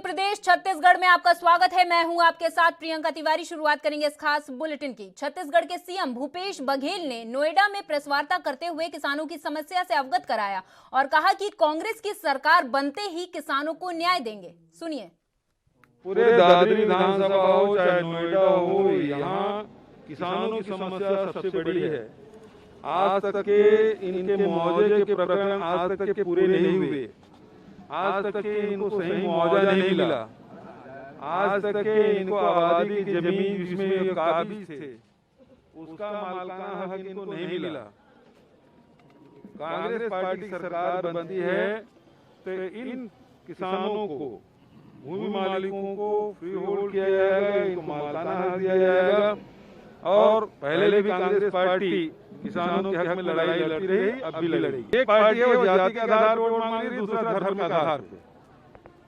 प्रदेश छत्तीसगढ़ में आपका स्वागत है। मैं हूं आपके साथ प्रियंका तिवारी। शुरुआत करेंगे इस खास बुलेटिन की। छत्तीसगढ़ के सीएम भूपेश बघेल ने नोएडा में प्रेस वार्ता करते हुए किसानों की समस्या से अवगत कराया और कहा कि कांग्रेस की सरकार बनते ही किसानों को न्याय देंगे। सुनिए। पूरे दादरी विधानसभा हो चाहे नोएडा हो, यहाँ किसानों की समस्या सबसे बड़ी है। आज तक के इनके मुआवजे के प्रकरण आज तक के पूरे नहीं हुए। आज तक के इनको सही मुआवजा नहीं मिला। आज तक के इनको आबादी की जमीन जिसमें काबिज थे उसका मालिकाना हक इनको नहीं मिला। कांग्रेस पार्टी की सरकार बनती है तो इन किसानों को, भूमि मालिकों को फ्री होल्ड किया जाएगा, इनको मालिकाना हक दिया जाएगा। और पहले भी कांग्रेस पार्टी किसानों के हक में लड़ाई लड़ती रही, अब भी लड़ेगी। एक पार्टी है वो जाति के आधार पर वोट मांग रही है, दूसरा धर्म के आधार पे।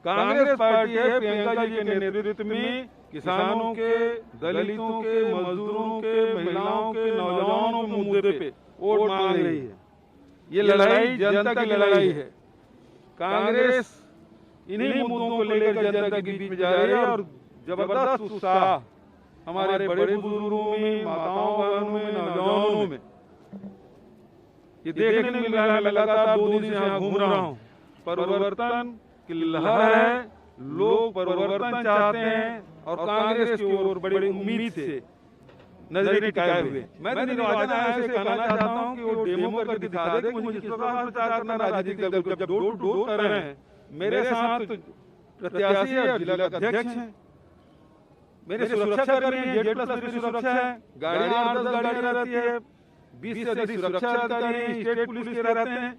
कांग्रेस पार्टी है प्रियंका जी के नेतृत्व में किसानों के, दलितों के, मजदूरों के, महिलाओं के, नौजवानों के मुद्दे पे वोट मांग रही है। ये लड़ाई जनता की लड़ाई है। कांग्रेस इन्हीं मुद्दों को लेकर जनता के बीच में जा रही है और जबरदस्त उत्साह हमारे बड़े बुजुर्गों में, माताओं बहनों में, नौजवानों में ये देखने को मिल रहा है। लगातार 2 दिन से यहाँ घूम रहा हूँ। परिवर्तन की लहर है, लोग परिवर्तन चाहते हैं और कांग्रेस की ओर बड़ी उम्मीद से नजरें टिकाए हुए। मैं तो निर्वाचन आयोग से कहना चाहता हूँ कि वो डेमो करके दिखा दे कि मुझे किस प्रकार प्रचार करना। राजनीतिक दल जब डोर टू डोर कर रहे हैं, मेरे साथ प्रत्याशी है, जिला अध्यक्ष है, मेरे सुरक्षा कर्मी हैं, J+3 सुरक्षा है, गाड़ियां 8-10 गाड़ियां रहती है, 20 से अधिक सुरक्षा अधिकारी स्टेट पुलिस के रहते हैं,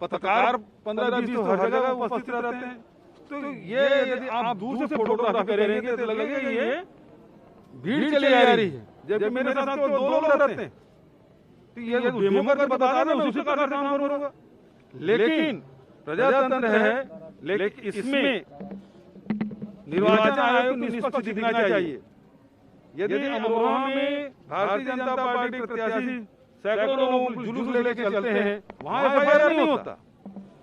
पत्रकार 15-20 तो हर जगह उपस्थित रहते हैं। तो ये यदि आप दूर से फोटोग्राफी करेंगे तो लगेगा ये भीड़ चली आ रही है, जबकि मेरे साथ तो 2 लोग रहते हैं। तो ये डेमो करके बता रहे हैं, उसी प्रकार काम होगा। लेकिन प्रजातंत्र है, लेकिन इसमें निर्वाचन आयोग को निष्पक्ष दिखना चाहिए। यदि अमरोहा में भारतीय जनता पार्टी के प्रत्याशी सैकड़ों लोग जुलूस लेके चलते हैं, वहाँ FIR नहीं होता।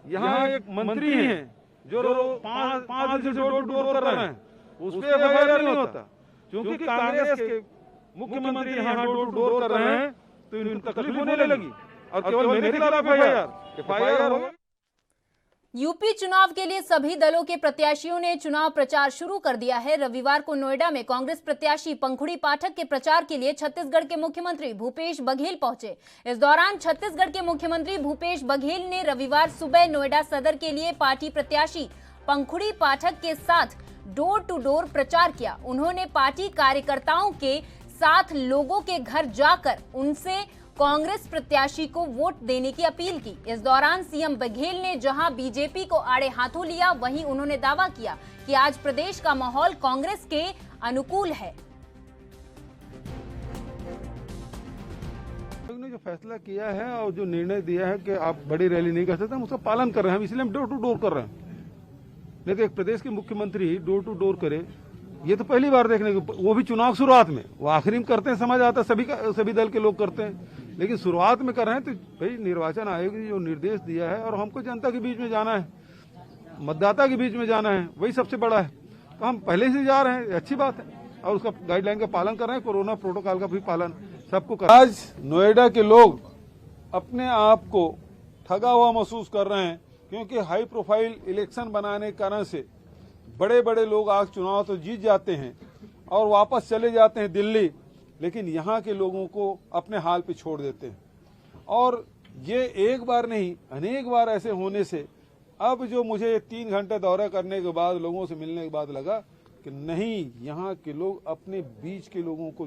यहाँ एक मंत्री हैं जो 5 दिन से डोर टू डोर कर रहे हैं, उस पर FIR नहीं होता। क्योंकि कांग्रेस के मुख्यमंत्री यहाँ डोर टू डोर कर रहे हैं तो इनको तकलीफ होने लगी और केवल मेरे खिलाफ FIR होगा। यूपी चुनाव के लिए सभी दलों के प्रत्याशियों ने चुनाव प्रचार शुरू कर दिया है। रविवार को नोएडा में कांग्रेस प्रत्याशी पंखुड़ी पाठक के प्रचार के लिए छत्तीसगढ़ के मुख्यमंत्री भूपेश बघेल पहुंचे। इस दौरान छत्तीसगढ़ के मुख्यमंत्री भूपेश बघेल ने रविवार सुबह नोएडा सदर के लिए पार्टी प्रत्याशी पंखुड़ी पाठक के साथ डोर टू डोर प्रचार किया। उन्होंने पार्टी कार्यकर्ताओं के साथ लोगों के घर जाकर उनसे कांग्रेस प्रत्याशी को वोट देने की अपील की। इस दौरान सीएम बघेल ने जहां बीजेपी को आड़े हाथों लिया, वहीं उन्होंने दावा किया कि आज प्रदेश का माहौल कांग्रेस के अनुकूल है। ने जो फैसला किया है और जो निर्णय दिया है कि आप बड़ी रैली नहीं कर सकते, हम उसका पालन कर रहे हैं। इसलिए हम डोर टू डोर कर रहे हैं। नहीं तो एक प्रदेश के मुख्यमंत्री डोर टू डोर करे, ये तो पहली बार देखने को, वो भी चुनाव शुरुआत में। वो आखिरी में करते हैं, समझ आता है, सभी दल के लोग करते हैं, लेकिन शुरुआत में कर रहे हैं। तो भाई निर्वाचन आयोग ने जो निर्देश दिया है और हमको जनता के बीच में जाना है, मतदाता के बीच में जाना है, वही सबसे बड़ा है। तो हम पहले से जा रहे हैं, अच्छी बात है और उसका गाइडलाइन का पालन कर रहे हैं। कोरोना प्रोटोकॉल का भी पालन सबको कर। आज नोएडा के लोग अपने आप को ठगा हुआ महसूस कर रहे हैं, क्योंकि हाई प्रोफाइल इलेक्शन बनाने के कारण से बड़े बड़े लोग आज चुनाव तो जीत जाते हैं और वापस चले जाते हैं दिल्ली, लेकिन यहाँ के लोगों को अपने हाल पे छोड़ देते हैं। और ये एक बार नहीं, अनेक बार ऐसे होने से अब जो मुझे 3 घंटे दौरा करने के बाद, लोगों से मिलने के बाद लगा कि नहीं, यहाँ के लोग अपने बीच के लोगों को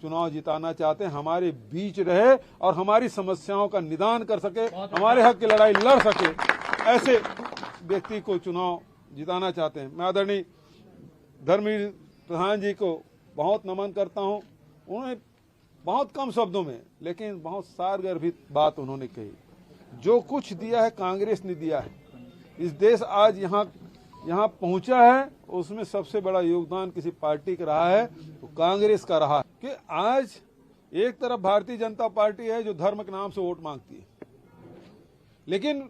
चुनाव जिताना चाहते हैं, हमारे बीच रहे और हमारी समस्याओं का निदान कर सके, हमारे हक की लड़ाई लड़ सके, ऐसे व्यक्ति को चुनाव जिताना चाहते हैं। मैं आदरणीय धर्मवीर प्रधान जी को बहुत नमन करता हूं। उन्होंने बहुत कम शब्दों में लेकिन बहुत सारगर्भित बात उन्होंने कही। जो कुछ दिया है कांग्रेस ने दिया है। इस देश आज यहाँ पहुंचा है, उसमें सबसे बड़ा योगदान किसी पार्टी का रहा है तो कांग्रेस का रहा है। कि आज एक तरफ भारतीय जनता पार्टी है जो धर्म के नाम से वोट मांगती है, लेकिन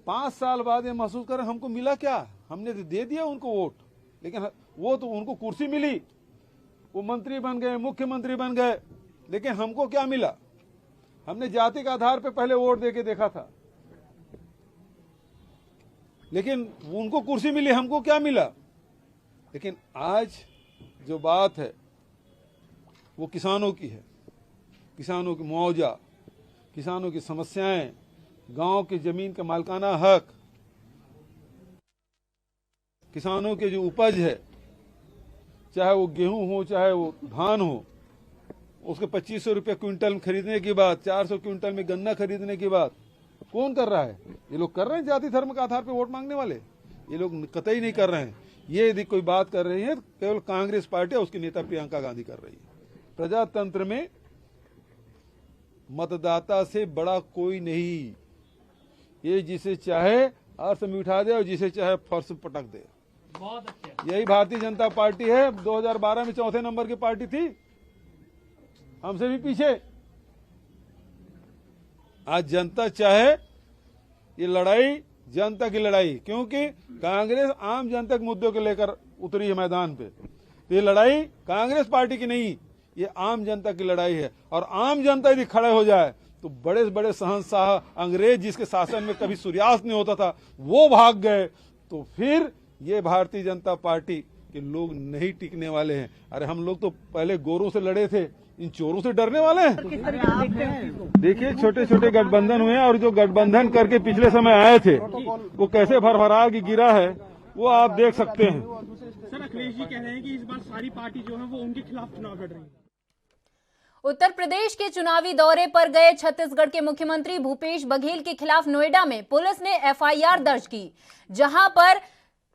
5 साल बाद ये महसूस करें हमको मिला क्या। हमने तो दे दिया उनको वोट, लेकिन वो तो उनको कुर्सी मिली, वो मंत्री बन गए, मुख्यमंत्री बन गए, लेकिन हमको क्या मिला? हमने जाति के आधार पे पहले वोट देके देखा था, लेकिन उनको कुर्सी मिली, हमको क्या मिला? लेकिन आज जो बात है वो किसानों की है, किसानों की मुआवजा, किसानों की समस्याएं, गांव की जमीन का मालिकाना हक, किसानों के जो उपज है, चाहे वो गेहूं हो चाहे वो धान हो, उसके 2500 रुपये क्विंटल खरीदने के बाद, 400 क्विंटल में गन्ना खरीदने के बाद कौन कर रहा है? ये लोग कर रहे हैं जाति धर्म के आधार पर वोट मांगने वाले। ये लोग कतई नहीं कर रहे हैं। ये यदि कोई बात कर रही है केवल कांग्रेस पार्टी और उसकी नेता प्रियंका गांधी कर रही है। प्रजातंत्र में मतदाता से बड़ा कोई नहीं। ये जिसे चाहे अर्थ में उठा दे और जिसे चाहे फर्श पटक दे। बहुत अच्छा। यही भारतीय जनता पार्टी है। 2012 में चौथे नंबर की पार्टी थी, हमसे भी पीछे। आज जनता चाहे, ये लड़ाई जनता की लड़ाई, क्योंकि कांग्रेस आम जनता के मुद्दों को लेकर उतरी है मैदान पे। तो ये लड़ाई कांग्रेस पार्टी की नहीं, ये आम जनता की लड़ाई है। और आम जनता यदि खड़े हो जाए तो बड़े बड़े शहंशाह अंग्रेज जिसके शासन में कभी सूर्यास्त नहीं होता था वो भाग गए, तो फिर ये भारतीय जनता पार्टी के लोग नहीं टिकने वाले हैं। अरे हम लोग तो पहले गोरों से लड़े थे, इन चोरों से डरने वाले हैं? देखिए छोटे छोटे गठबंधन हुए और जो गठबंधन करके पिछले समय आए थे वो कैसे भरभरा के गिरा है वो आप देख सकते हैं। सर, अखिलेश जी कह रहे हैं कि इस बार सारी पार्टी जो है वो उनके खिलाफ चुनाव लड़ रही है। उत्तर प्रदेश के चुनावी दौरे पर गए छत्तीसगढ़ के मुख्यमंत्री भूपेश बघेल के खिलाफ नोएडा में पुलिस ने एफआईआर दर्ज की, जहां पर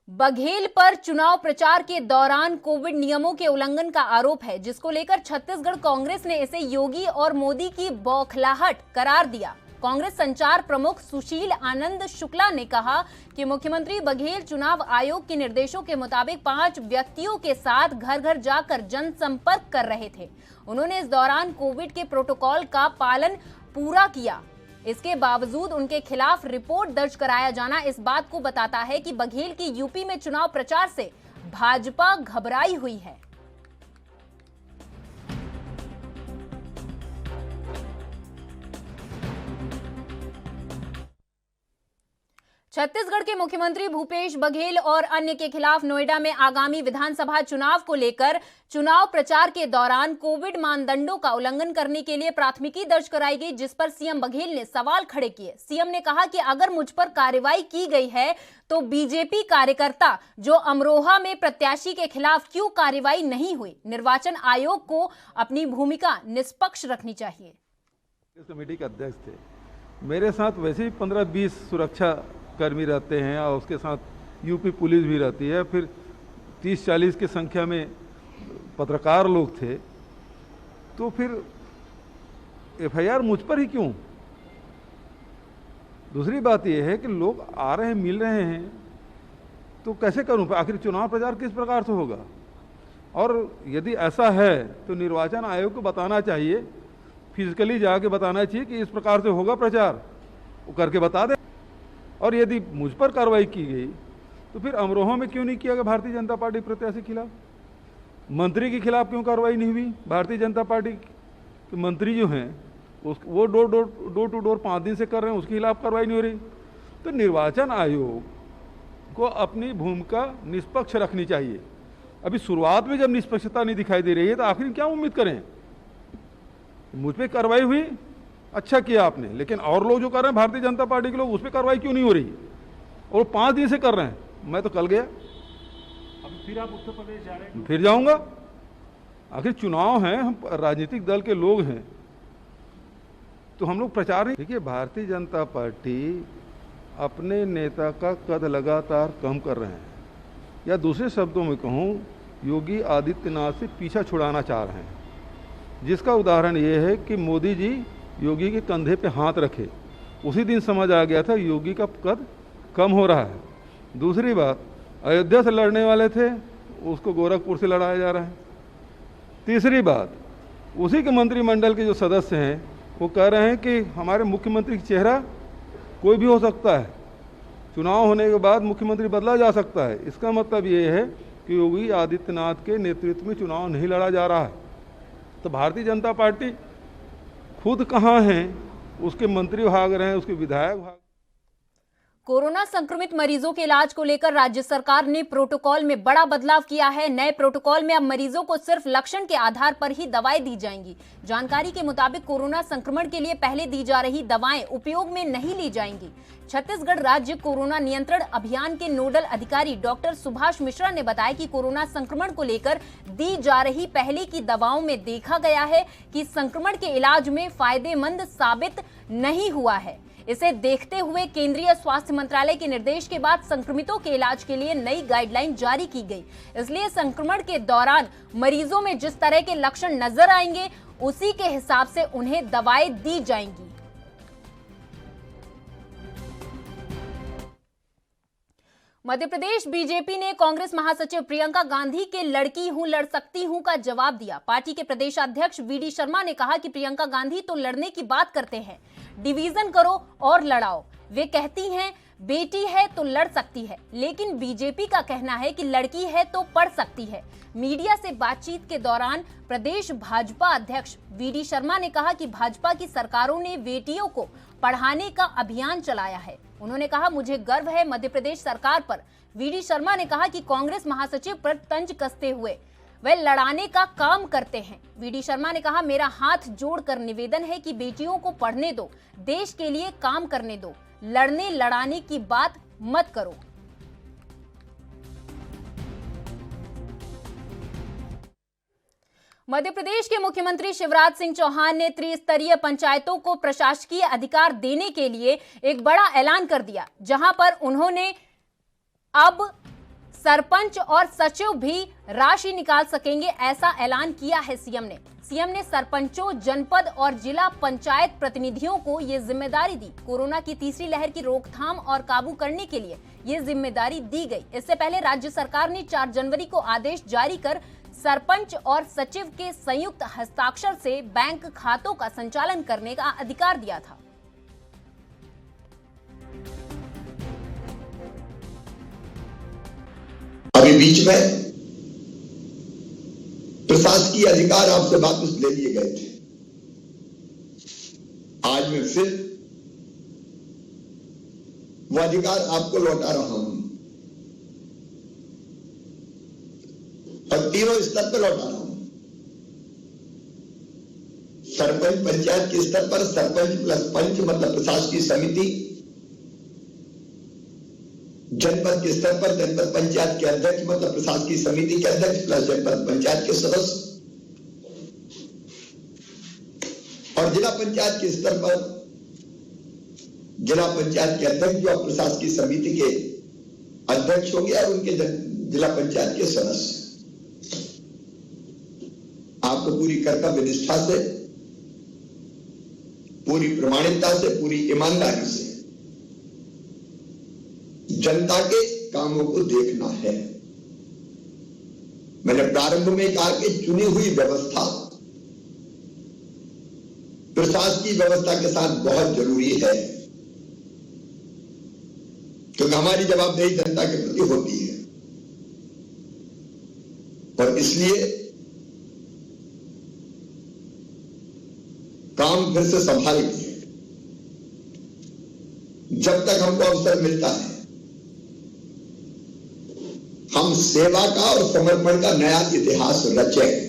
बघेल पर चुनाव प्रचार के दौरान कोविड नियमों के उल्लंघन का आरोप है, जिसको लेकर छत्तीसगढ़ कांग्रेस ने इसे योगी और मोदी की बौखलाहट करार दिया। कांग्रेस संचार प्रमुख सुशील आनंद शुक्ला ने कहा कि मुख्यमंत्री बघेल चुनाव आयोग के निर्देशों के मुताबिक 5 व्यक्तियों के साथ घर घर जाकर जनसंपर्क कर रहे थे। उन्होंने इस दौरान कोविड के प्रोटोकॉल का पालन पूरा किया। इसके बावजूद उनके खिलाफ रिपोर्ट दर्ज कराया जाना इस बात को बताता है कि बघेल की यूपी में चुनाव प्रचार से भाजपा घबराई हुई है। छत्तीसगढ़ के मुख्यमंत्री भूपेश बघेल और अन्य के खिलाफ नोएडा में आगामी विधानसभा चुनाव को लेकर चुनाव प्रचार के दौरान कोविड मानदंडों का उल्लंघन करने के लिए प्राथमिकी दर्ज कराई गई, जिस पर सीएम बघेल ने सवाल खड़े किए। सीएम ने कहा कि अगर मुझ पर कार्रवाई की गई है तो बीजेपी कार्यकर्ता जो अमरोहा में प्रत्याशी के खिलाफ क्यों कार्रवाई नहीं हुई? निर्वाचन आयोग को अपनी भूमिका निष्पक्ष रखनी चाहिए। कमेटी के अध्यक्ष थे, मेरे साथ वैसे ही 15-20 सुरक्षा कर्मी रहते हैं और उसके साथ यूपी पुलिस भी रहती है, फिर 30-40 की संख्या में पत्रकार लोग थे, तो फिर एफआईआर मुझ पर ही क्यों? दूसरी बात यह है कि लोग आ रहे हैं, मिल रहे हैं, तो कैसे करूं? आखिर चुनाव प्रचार किस प्रकार से होगा? और यदि ऐसा है तो निर्वाचन आयोग को बताना चाहिए, फिजिकली जाके बताना चाहिए कि इस प्रकार से होगा प्रचार, वो करके बता दे। और यदि मुझ पर कार्रवाई की गई तो फिर अमरोहा में क्यों नहीं किया गया भारतीय जनता पार्टी प्रत्याशी के खिलाफ? मंत्री के खिलाफ क्यों कार्रवाई नहीं हुई? भारतीय जनता पार्टी के मंत्री जो हैं वो डोर टू डोर 5 दिन से कर रहे हैं, उसके खिलाफ कार्रवाई नहीं हो रही। तो निर्वाचन आयोग को अपनी भूमिका निष्पक्ष रखनी चाहिए। अभी शुरुआत में जब निष्पक्षता नहीं दिखाई दे रही है तो आखिर क्या उम्मीद करें? मुझ पर कार्रवाई हुई, अच्छा किया आपने, लेकिन और लोग जो कर रहे हैं भारतीय जनता पार्टी के लोग, उस पर कार्रवाई क्यों नहीं हो रही? और 5 दिन से कर रहे हैं। मैं तो कल गया, अभी फिर आप उत्तर प्रदेश जा रहे हैं? फिर जाऊंगा। आखिर चुनाव है, हम राजनीतिक दल के लोग हैं, तो हम लोग प्रचार नहीं। देखिए, भारतीय जनता पार्टी अपने नेता का कद लगातार कम कर रहे हैं, या दूसरे शब्दों में कहूँ, योगी आदित्यनाथ से पीछा छुड़ाना चाह रहे हैं। जिसका उदाहरण ये है कि मोदी जी योगी के कंधे पे हाथ रखे, उसी दिन समझ आ गया था योगी का कद कम हो रहा है। दूसरी बात, अयोध्या से लड़ने वाले थे, उसको गोरखपुर से लड़ाया जा रहा है। तीसरी बात, उसी के मंत्रिमंडल के जो सदस्य हैं वो कह रहे हैं कि हमारे मुख्यमंत्री का चेहरा कोई भी हो सकता है, चुनाव होने के बाद मुख्यमंत्री बदला जा सकता है। इसका मतलब ये है कि योगी आदित्यनाथ के नेतृत्व में चुनाव नहीं लड़ा जा रहा है। तो भारतीय जनता पार्टी खुद कहाँ है, उसके मंत्री भाग रहे हैं, उसके विधायक भाग। कोरोना संक्रमित मरीजों के इलाज को लेकर राज्य सरकार ने प्रोटोकॉल में बड़ा बदलाव किया है। नए प्रोटोकॉल में अब मरीजों को सिर्फ लक्षण के आधार पर ही दवाएं दी जाएंगी। जानकारी के मुताबिक कोरोना संक्रमण के लिए पहले दी जा रही दवाएं उपयोग में नहीं ली जाएंगी। छत्तीसगढ़ राज्य कोरोना नियंत्रण अभियान के नोडल अधिकारी डॉक्टर सुभाष मिश्रा ने बताया कि कोरोना संक्रमण को लेकर दी जा रही पहले की दवाओं में देखा गया है कि संक्रमण के इलाज में फायदेमंद साबित नहीं हुआ है। इसे देखते हुए केंद्रीय स्वास्थ्य मंत्रालय के निर्देश के बाद संक्रमितों के इलाज के लिए नई गाइडलाइन जारी की गई। इसलिए संक्रमण के दौरान मरीजों में जिस तरह के लक्षण नजर आएंगे उसी के हिसाब से उन्हें दवाएं दी जाएंगी। मध्य प्रदेश बीजेपी ने कांग्रेस महासचिव प्रियंका गांधी के लड़की हूं लड़ सकती हूं का जवाब दिया। पार्टी के प्रदेश अध्यक्ष वीडी शर्मा ने कहा कि प्रियंका गांधी तो लड़ने की बात करते हैं, डिवीजन करो और लड़ाओ। वे कहती हैं बेटी है तो लड़ सकती है, लेकिन बीजेपी का कहना है कि लड़की है तो पढ़ सकती है। मीडिया से बातचीत के दौरान प्रदेश भाजपा अध्यक्ष वीडी शर्मा ने कहा कि भाजपा की सरकारों ने बेटियों को पढ़ाने का अभियान चलाया है। उन्होंने कहा मुझे गर्व है मध्य प्रदेश सरकार पर। वीडी शर्मा ने कहा कि कांग्रेस महासचिव पर तंज कसते हुए वे लड़ाने का काम करते हैं। वीडी शर्मा ने कहा मेरा हाथ जोड़कर निवेदन है कि बेटियों को पढ़ने दो, देश के लिए काम करने दो, लड़ने लड़ाने की बात मत करो। मध्य प्रदेश के मुख्यमंत्री शिवराज सिंह चौहान ने त्रिस्तरीय पंचायतों को प्रशासकीय अधिकार देने के लिए एक बड़ा ऐलान कर दिया, जहां पर उन्होंने अब सरपंच और सचिव भी राशि निकाल सकेंगे, ऐसा ऐलान किया है सीएम ने। सीएम ने सरपंचों, जनपद और जिला पंचायत प्रतिनिधियों को ये जिम्मेदारी दी। कोरोना की तीसरी लहर की रोकथाम और काबू करने के लिए ये जिम्मेदारी दी गई। इससे पहले राज्य सरकार ने 4 जनवरी को आदेश जारी कर सरपंच और सचिव के संयुक्त हस्ताक्षर से बैंक खातों का संचालन करने का अधिकार दिया था। अभी बीच में प्रशासकीय अधिकार आपसे वापस ले लिए गए थे। आज मैं फिर वो अधिकार आपको लौटा रहा हूं और तीनों स्तर पर लौटा रहा हूं। सरपंच पंचायत के स्तर पर सरपंच प्लस पंच मतलब प्रशासकीय समिति, जनपद के स्तर पर जनपद पंचायत के अध्यक्ष मतलब प्रशासकीय समिति के अध्यक्ष प्लस जनपद पंचायत के सदस्य, और जिला पंचायत के स्तर पर जिला पंचायत के अध्यक्ष जो प्रशासकीय समिति के अध्यक्ष होंगे और उनके जिला पंचायत के सदस्य। आपको पूरी कर्तव्य निष्ठा से, पूरी प्रमाणिकता से, पूरी ईमानदारी से जनता के कामों को देखना है। मैंने प्रारंभ में कहा कि चुनी हुई व्यवस्था प्रशासकीय व्यवस्था के साथ बहुत जरूरी है, क्योंकि हमारी जवाबदेही जनता के प्रति होती है और इसलिए काम फिर से संभालेंगे। जब तक हमको अवसर मिलता है हम सेवा का और समर्पण का नया इतिहास रचेंगे।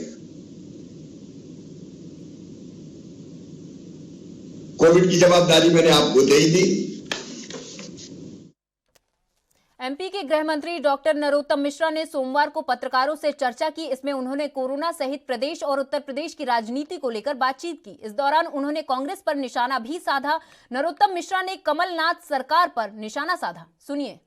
कोविड की जवाबदारी मैंने आपको दे ही दी। एमपी के गृह मंत्री डॉक्टर नरोत्तम मिश्रा ने सोमवार को पत्रकारों से चर्चा की। इसमें उन्होंने कोरोना सहित प्रदेश और उत्तर प्रदेश की राजनीति को लेकर बातचीत की। इस दौरान उन्होंने कांग्रेस पर निशाना भी साधा। नरोत्तम मिश्रा ने कमलनाथ सरकार पर निशाना साधा। सुनिए।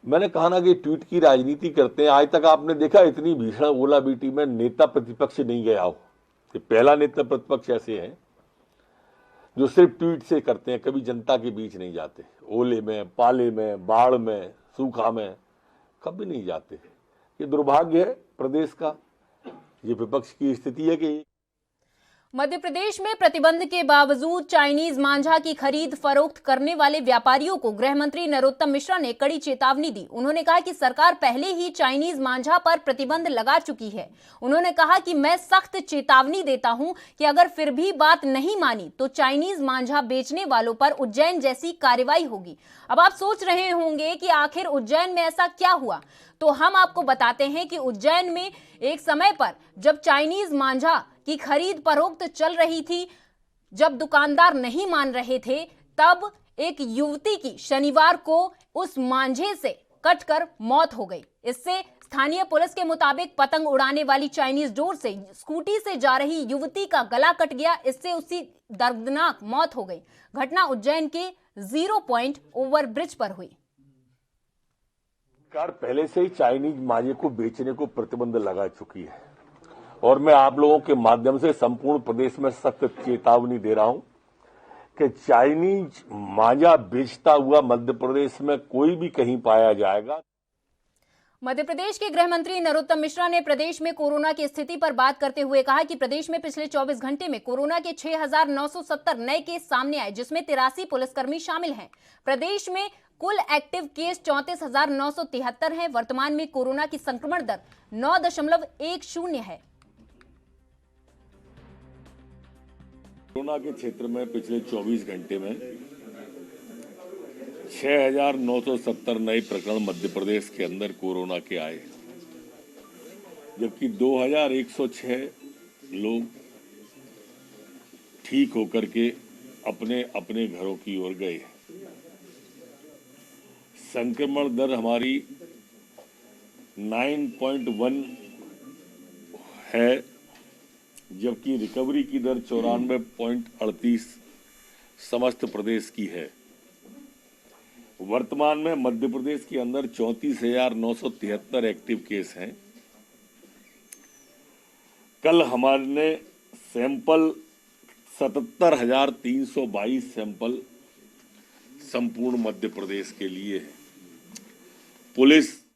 मैंने कहा ना कि ट्वीट की राजनीति करते हैं। आज तक आपने देखा इतनी भीषण ओला बीटी में नेता प्रतिपक्ष नहीं गया हो। ये पहला नेता प्रतिपक्ष ऐसे हैं जो सिर्फ ट्वीट से करते हैं, कभी जनता के बीच नहीं जाते। ओले में, पाले में, बाढ़ में, सूखा में कभी नहीं जाते। ये दुर्भाग्य है प्रदेश का, ये विपक्ष की स्थिति है कि मध्य प्रदेश में प्रतिबंध के बावजूद चाइनीज मांझा की खरीद फरोख्त करने वाले व्यापारियों को गृह मंत्री नरोत्तम मिश्रा ने कड़ी चेतावनी दी। उन्होंने कहा कि सरकार पहले ही चाइनीज मांझा पर प्रतिबंध लगा चुकी है। उन्होंने कहा कि मैं सख्त चेतावनी देता हूं कि अगर फिर भी बात नहीं मानी तो चाइनीज मांझा बेचने वालों पर उज्जैन जैसी कार्रवाई होगी। अब आप सोच रहे होंगे कि आखिर उज्जैन में ऐसा क्या हुआ, तो हम आपको बताते हैं कि उज्जैन में एक समय पर जब चाइनीज मांझा की खरीद फरोख्त चल रही थी, जब दुकानदार नहीं मान रहे थे, तब एक युवती की शनिवार को उस मांझे से कटकर मौत हो गई। इससे स्थानीय पुलिस के मुताबिक पतंग उड़ाने वाली चाइनीज डोर से स्कूटी से जा रही युवती का गला कट गया। इससे उसकी दर्दनाक मौत हो गई। घटना उज्जैन के 0 पॉइंट ओवर ब्रिज पर हुई। सरकार पहले से ही चाइनीज मांझे को बेचने को प्रतिबंध लगा चुकी है और मैं आप लोगों के माध्यम से संपूर्ण प्रदेश में सख्त चेतावनी दे रहा हूं कि चाइनीज मांझा बेचता हुआ मध्य प्रदेश में कोई भी कहीं पाया जाएगा। मध्य प्रदेश के गृह मंत्री नरोत्तम मिश्रा ने प्रदेश में कोरोना की स्थिति पर बात करते हुए कहा कि प्रदेश में पिछले 24 घंटे में कोरोना के 6,970 नए केस सामने आए, जिसमें 83 पुलिसकर्मी शामिल हैं। प्रदेश में कुल एक्टिव केस 34,973 हैं। वर्तमान में कोरोना की संक्रमण दर 9.10 है। कोरोना के क्षेत्र में पिछले 24 घंटे में 6,970 नए प्रकरण मध्य प्रदेश के अंदर कोरोना के आए, जबकि 2,106 लोग ठीक होकर के अपने अपने घरों की ओर गए। संक्रमण दर हमारी 9.1 है, जबकि रिकवरी की दर 94.38 समस्त प्रदेश की है। वर्तमान में मध्य प्रदेश के अंदर 34,973 एक्टिव केस हैं। कल हमारे सैंपल 77,322 सैंपल संपूर्ण मध्य प्रदेश के लिए है। पुलिस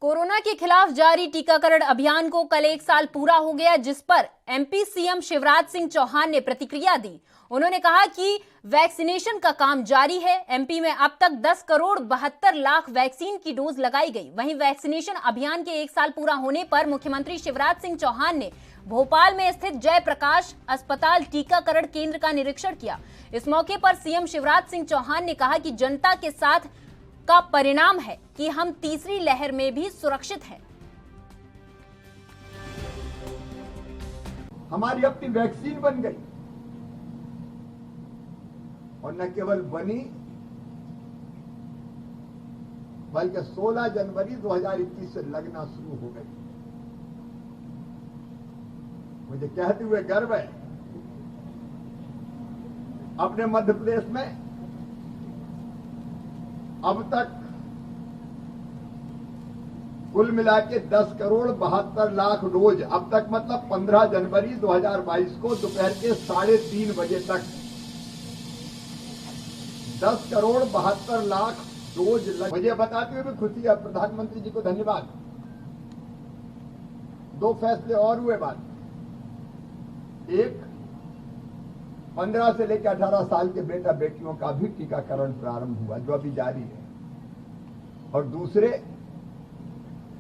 कोरोना के खिलाफ जारी टीकाकरण अभियान को कल 1 साल पूरा हो गया, जिस पर एमपी सीएम शिवराज सिंह चौहान ने प्रतिक्रिया दी। उन्होंने कहा कि वैक्सीनेशन का काम जारी है। एमपी में अब तक 10 करोड़ 72 लाख वैक्सीन की डोज लगाई गई। वहीं वैक्सीनेशन अभियान के 1 साल पूरा होने पर मुख्यमंत्री शिवराज सिंह चौहान ने भोपाल में स्थित जयप्रकाश अस्पताल टीकाकरण केंद्र का निरीक्षण किया। इस मौके पर सीएम शिवराज सिंह चौहान ने कहा कि जनता के साथ का परिणाम है कि हम तीसरी लहर में भी सुरक्षित हैं। हमारी अपनी वैक्सीन बन गई और न केवल बनी बल्कि 16 जनवरी 2021 से लगना शुरू हो गई। मुझे कहते हुए गर्व है, अपने मध्य प्रदेश में अब तक कुल मिला के 10 करोड़ 72 लाख डोज, अब तक मतलब 15 जनवरी 2022 को दोपहर के 3:30 बजे तक 10 करोड़ 72 लाख डोज मुझे बताते हुए भी खुशी है। प्रधानमंत्री जी को धन्यवाद। 2 फैसले और हुए बाद, एक 15 से लेकर 18 साल के बेटा बेटियों का भी टीकाकरण प्रारंभ हुआ, जो अभी जारी है, और दूसरे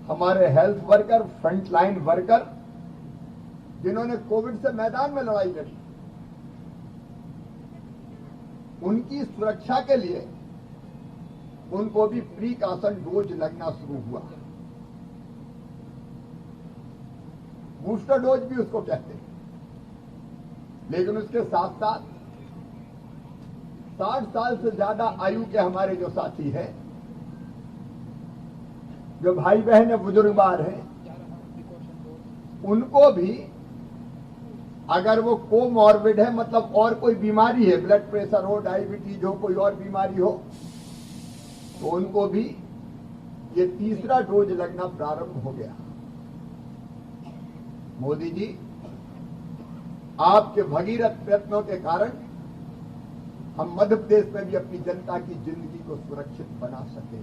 हमारे हेल्थ वर्कर, फ्रंटलाइन वर्कर जिन्होंने कोविड से मैदान में लड़ाई लड़ी, उनकी सुरक्षा के लिए उनको भी प्रिकॉशन डोज लगना शुरू हुआ। बूस्टर डोज भी उसको कहते हैं। लेकिन उसके साथ साथ 60 साल से ज्यादा आयु के हमारे जो साथी हैं, जो भाई बहन है, बुजुर्गवार हैं, उनको भी अगर वो कोमॉर्बिड है, मतलब और कोई बीमारी है, ब्लड प्रेशर हो, डायबिटीज हो, कोई और बीमारी हो, तो उनको भी ये तीसरा डोज लगना प्रारंभ हो गया। मोदी जी, आपके भगीरथ प्रयत्नों के कारण हम मध्य प्रदेश में भी अपनी जनता की जिंदगी को सुरक्षित बना सके।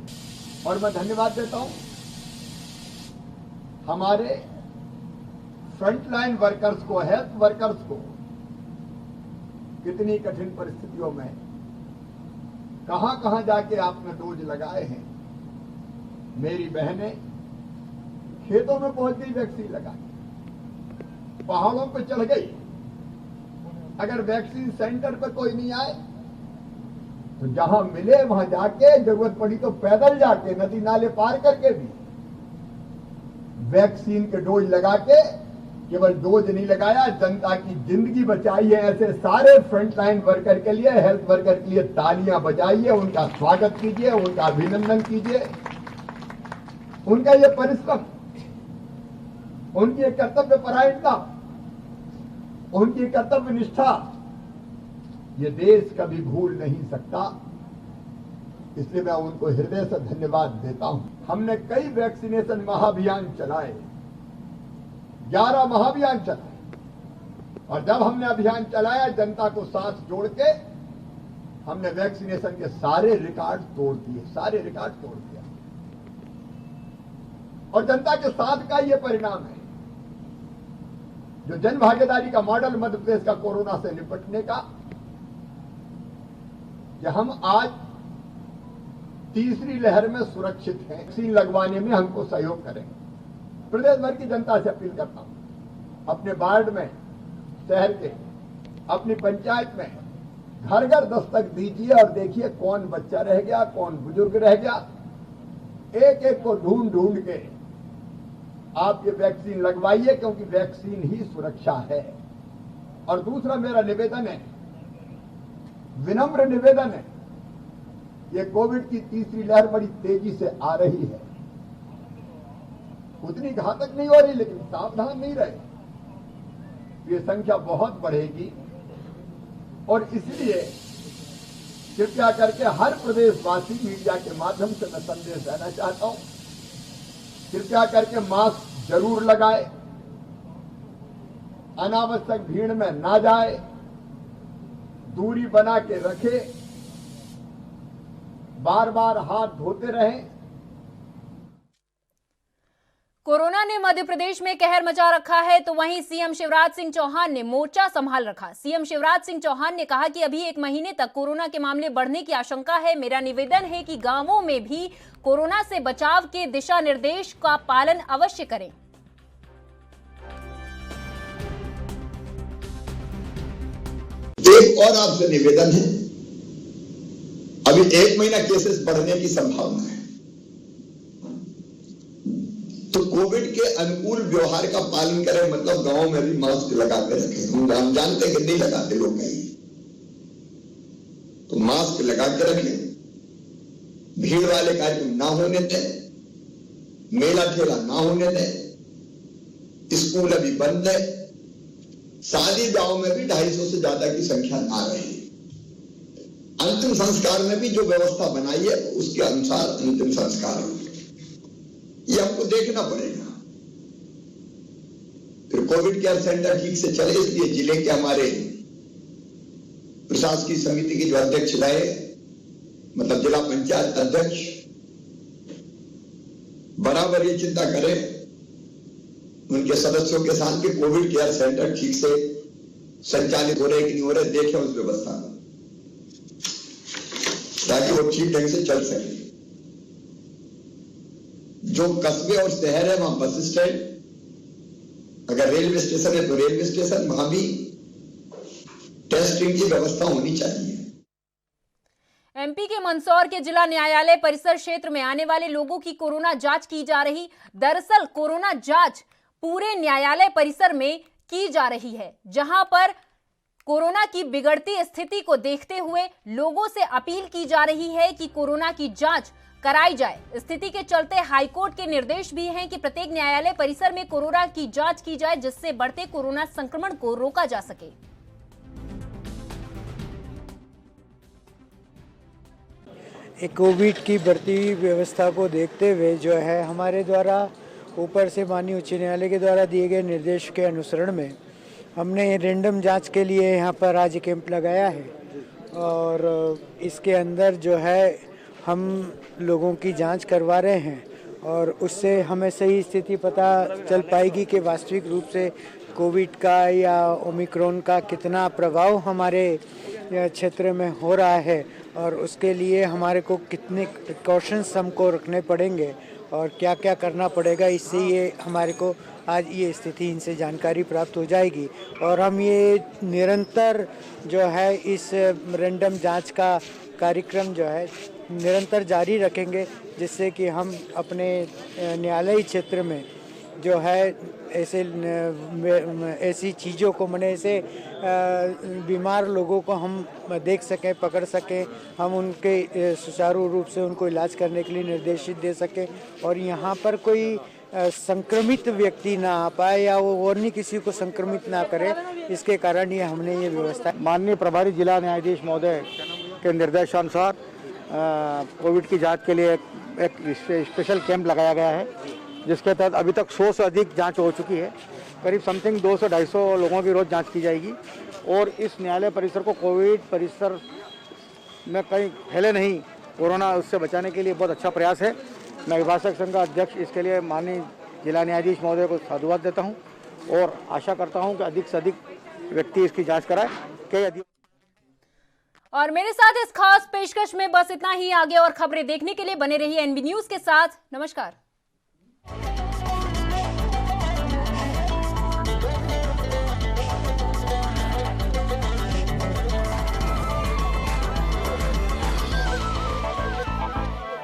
और मैं धन्यवाद देता हूं हमारे फ्रंटलाइन वर्कर्स को, हेल्थ वर्कर्स को कितनी कठिन परिस्थितियों में कहां कहां जाके आपने डोज लगाए हैं। मेरी बहनें खेतों में पहुंच गई वैक्सीन लगा के, पहाड़ों पे चढ़ गई। अगर वैक्सीन सेंटर पे कोई नहीं आए तो जहां मिले वहां जाके, जरूरत पड़ी तो पैदल जाके, नदी नाले पार करके भी वैक्सीन के डोज लगा के, केवल डोज नहीं लगाया, जनता की जिंदगी बचाई है। ऐसे सारे फ्रंटलाइन वर्कर के लिए, हेल्थ वर्कर के लिए तालियां बजाइए, उनका स्वागत कीजिए, उनका अभिनंदन कीजिए। उनका ये परिश्रम, उनकी कर्तव्य परायणता, उनकी कर्तव्य निष्ठा, ये देश कभी भूल नहीं सकता। इसलिए मैं उनको हृदय से धन्यवाद देता हूं। हमने कई वैक्सीनेशन महाअभियान चलाए, 11 महाअभियान चलाए, और जब हमने अभियान चलाया, जनता को साथ जोड़ के हमने वैक्सीनेशन के सारे रिकॉर्ड तोड़ दिए, सारे रिकॉर्ड तोड़ दिया। और जनता के साथ का ये परिणाम है, जो जन भागीदारी का मॉडल मध्य प्रदेश का कोरोना से निपटने का, कि हम आज तीसरी लहर में सुरक्षित हैं। वैक्सीन लगवाने में हमको सहयोग करें। प्रदेश भर की जनता से अपील करता हूं, अपने वार्ड में, शहर के, अपनी पंचायत में घर घर दस्तक दीजिए और देखिए कौन बच्चा रह गया, कौन बुजुर्ग रह गया। एक एक को ढूंढ ढूंढ के आप ये वैक्सीन लगवाइए, क्योंकि वैक्सीन ही सुरक्षा है। और दूसरा मेरा निवेदन है, विनम्र निवेदन है, ये कोविड की तीसरी लहर बड़ी तेजी से आ रही है। उतनी घातक नहीं हो रही, लेकिन सावधान नहीं रहे, ये संख्या बहुत बढ़ेगी। और इसलिए कृपया करके हर प्रदेशवासी, मीडिया के माध्यम से मैं संदेश देना चाहता हूं, कृपया करके मास्क जरूर लगाए, अनावश्यक भीड़ में ना जाए, दूरी बना के रखे, बार बार हाथ धोते रहें। कोरोना ने मध्य प्रदेश में कहर मचा रखा है, तो वहीं सीएम शिवराज सिंह चौहान ने मोर्चा संभाल रखा। सीएम शिवराज सिंह चौहान ने कहा कि अभी 1 महीने तक कोरोना के मामले बढ़ने की आशंका है। मेरा निवेदन है कि गांवों में भी कोरोना से बचाव के दिशा निर्देश का पालन अवश्य करें। एक और आपसे निवेदन है, अभी 1 महीना केसेस बढ़ने की संभावना है, तो कोविड के अनुकूल व्यवहार का पालन करें। मतलब गांव में भी मास्क लगा के रखें। हम जानते हैं कि नहीं लगाते लोग कहीं, तो मास्क लगा के रखें। भीड़ वाले कार्यक्रम ना होने दें, मेला ठेला ना होने दें, स्कूल अभी बंद है, शादी ब्याह में भी 250 से ज्यादा की संख्या ना रही। अंतिम संस्कार में भी जो व्यवस्था बनाई है उसके अनुसार अंतिम संस्कार हो, ये हमको देखना पड़ेगा। फिर कोविड केयर सेंटर ठीक से चले, इसलिए जिले के हमारे प्रशासकीय समिति के जो अध्यक्ष रहे, मतलब जिला पंचायत अध्यक्ष, बराबर ये चिंता करें उनके सदस्यों के साथ कि कोविड केयर सेंटर ठीक से संचालित हो रहे कि नहीं हो रहे, देखें उस व्यवस्था को, ताकि वो ठीक ढंग से चल सके। जो कस्बे और शहर है वहां बस स्टैंड, अगर रेलवे स्टेशन है तो रेलवे स्टेशन, वहां भी टेस्टिंग की व्यवस्था होनी चाहिए। एमपी के मंदसौर के जिला न्यायालय परिसर क्षेत्र में आने वाले लोगों की कोरोना जांच की जा रही। दरअसल कोरोना जांच पूरे न्यायालय परिसर में की जा रही है, जहां पर कोरोना की बिगड़ती स्थिति को देखते हुए लोगों से अपील की जा रही है कि कोरोना की जांच कराई जाए। स्थिति के चलते हाईकोर्ट के निर्देश भी हैं कि प्रत्येक न्यायालय परिसर में कोरोना की जांच की जाए, जिससे बढ़ते कोरोना संक्रमण को रोका जा सके। कोविड की बढ़ती व्यवस्था को देखते हुए जो है हमारे द्वारा ऊपर से माननीय उच्च न्यायालय के द्वारा दिए गए निर्देश के अनुसरण में हमने रैंडम जांच के लिए यहाँ पर आज कैंप लगाया है, और इसके अंदर जो है हम लोगों की जांच करवा रहे हैं। और उससे हमें सही स्थिति पता चल पाएगी कि वास्तविक रूप से कोविड का या ओमिक्रॉन का कितना प्रभाव हमारे क्षेत्र में हो रहा है और उसके लिए हमारे को कितने प्रिकॉशंस हमको रखने पड़ेंगे और क्या क्या करना पड़ेगा। इससे ये हमारे को आज ये स्थिति इनसे जानकारी प्राप्त हो जाएगी और हम ये निरंतर जो है इस रैंडम जांच का कार्यक्रम जो है निरंतर जारी रखेंगे, जिससे कि हम अपने न्यायालयी क्षेत्र में जो है ऐसी चीज़ों को माने ऐसे बीमार लोगों को हम देख सकें, पकड़ सकें, हम उनके सुचारू रूप से उनको इलाज करने के लिए निर्देशित दे सकें और यहाँ पर कोई संक्रमित व्यक्ति ना आ पाए या वो और नहीं किसी को संक्रमित ना करे, इसके कारण ये हमने ये व्यवस्था। माननीय प्रभारी जिला न्यायाधीश महोदय के निर्देशानुसार कोविड की जांच के लिए एक स्पेशल कैंप लगाया गया है, जिसके तहत अभी तक 100 से अधिक जांच हो चुकी है। करीब समथिंग 200-250 लोगों की रोज़ जांच की जाएगी और इस न्यायालय परिसर को कोविड परिसर में कहीं फैले नहीं, कोरोना उससे बचाने के लिए बहुत अच्छा प्रयास है। मैं अभिभाषक संघ का अध्यक्ष इसके लिए माननीय जिला न्यायाधीश महोदय को साधुवाद देता हूँ और आशा करता हूँ कि अधिक से अधिक व्यक्ति इसकी जाँच कराए। और मेरे साथ इस खास पेशकश में बस इतना ही। आगे और खबरें देखने के लिए बने रहिए एनबी न्यूज के साथ। नमस्कार।